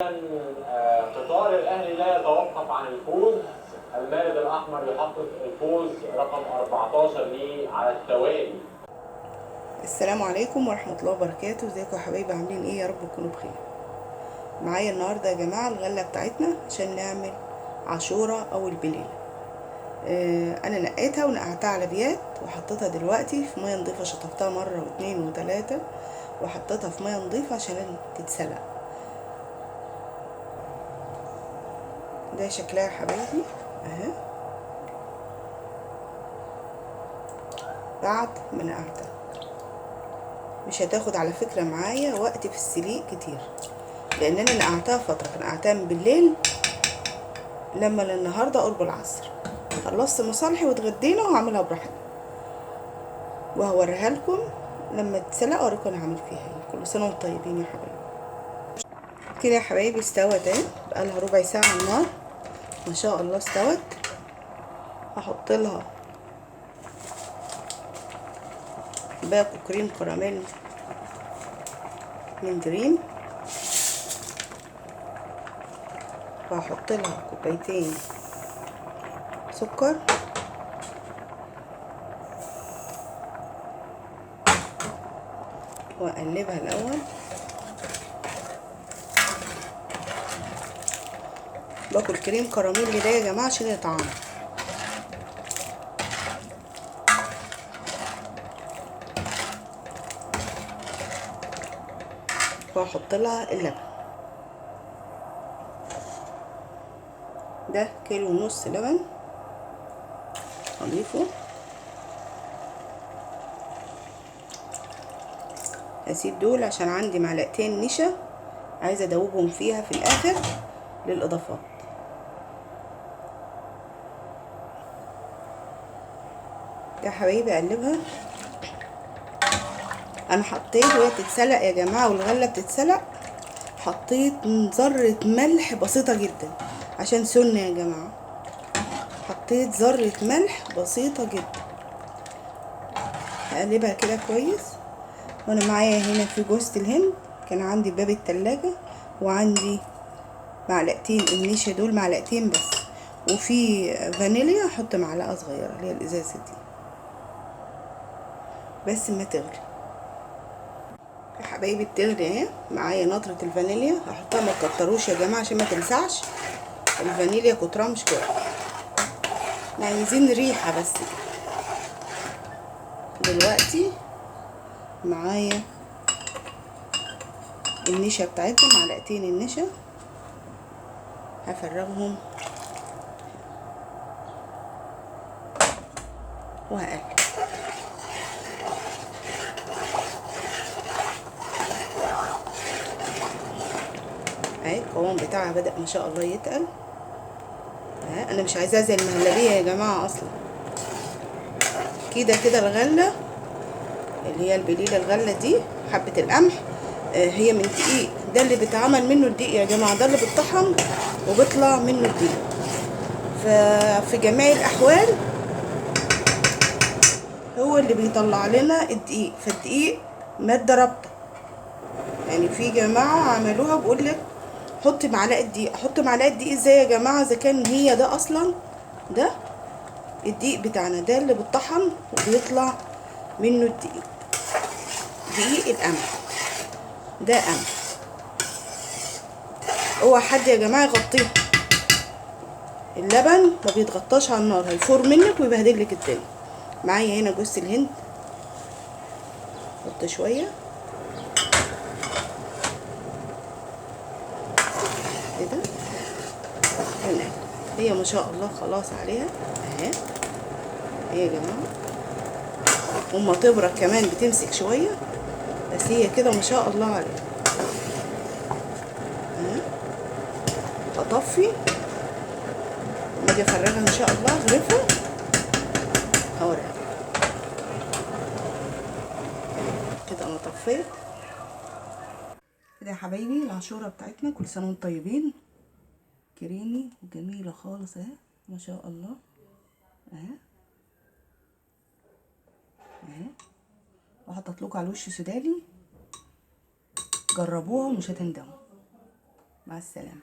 قطار الاهلي لا يتوقف عن الفوز. المارد الاحمر يحقق الفوز رقم 14 ليه على التوالي. السلام عليكم ورحمة الله وبركاته. ازيكم يا حبايبي؟ عاملين ايه؟ يا رب تكونوا بخير. معايا النهاردة يا جماعة الغلة بتاعتنا عشان نعمل عاشورة او البليلة. انا نقيتها ونقعتها على بيات وحطيتها دلوقتي في مية نضيفة، شطفتها مرة واتنين وتلاتة وحطيتها في مية نضيفة عشان تتسلق. ده شكلها يا حبايبي اهي بعد ما نقعتها. مش هتاخد على فكرة معايا وقت في السليق كتير، لان انا نقعتها فترة، نقعتها من بالليل لما النهارده قرب العصر. خلصت مصالحي واتغدينا وهعملها براحتي وهوريها لكم لما تتسلق، اوريكم انا هعمل فيها ايه. كل سنه وانتم طيبين يا حبايبي. كده يا حبايبي استوت اهي، بقالها ربع ساعه على النار ما شاء الله استوت. هحط لها باكو كريم كراميل من دريم، وهحط لها كوبايتين سكر، واقلبها الاول. باكل كريم كراميل ده يا جماعه عشان يطعم. وهحط لها اللبن، ده كيلو ونص لبن هضيفه. هسيب دول عشان عندي معلقتين نشا عايزه ادوبهم فيها في الاخر للاضافات. يا حبايبي اقلبها. انا حطيت وهي بتتسلق يا جماعه والغله بتتسلق، حطيت ذره ملح بسيطه جدا عشان سنه يا جماعه. حطيت ذره ملح بسيطه جدا. هقلبها كده كويس. وانا معايا هنا في جوز الهند، كان عندي باب التلاجة، وعندي معلقتين النشا دول، معلقتين بس، وفي فانيليا احط معلقه صغيره اللي هي الازازه دي بس ما تغلي. يا حبايبي بتغلي اهي. معايا نطرة الفانيليا هحطها، ما تكتروش يا جماعه عشان ما تلسعش. الفانيليا كترها مش كده، احنا عايزين ريحه بس. دلوقتي معايا النشا بتاعتنا، معلقتين النشا هفرغهم وهقلب. اهي القوام بتاعها بدأ ما شاء الله يتقل. اهي انا مش عايزاها زي المهلبيه يا جماعه اصلا. كده كده الغله اللي هي البليله، الغله دي حبه القمح هي من دقيق، ده اللي بيتعمل منه الدقيق يا جماعه، ده اللي بيتطحن وبيطلع منه الدقيق. ففي جميع الاحوال هو اللي بيطلع لنا الدقيق. فالدقيق ماده رابطه، يعني في جماعه عملوها بيقول لك حط معلقه دقيق. احط معلقه دقيق ازاي يا جماعه اذا كان هي ده اصلا ده الدقيق بتاعنا، ده اللي بيتطحن وبيطلع منه الدقيق، دقيق القمح ده قمح. اوعى حد يا جماعه يغطيه، اللبن ما بيتغطاش على النار، هيفور منك ويبهدلك الدنيا. معايا هنا جوز الهند، حط شويه كده. هنا هي ما شاء الله خلاص عليها اهي. اهي يا جماعه، وما تبرد كمان بتمسك شويه، بس هي كده ما شاء الله عليها. اهي هطفي لما اجي افرغها ان شاء الله اغرفها هوريها كده. انا طفيت كده يا حبايبي. العاشوره بتاعتنا كل سنه وانتم طيبين، كريمي وجميله خالص اهي ما شاء الله. اهي اهي، وحطيت لكم على الوش سوداني، جربوها ومش هتندموا. مع السلامة.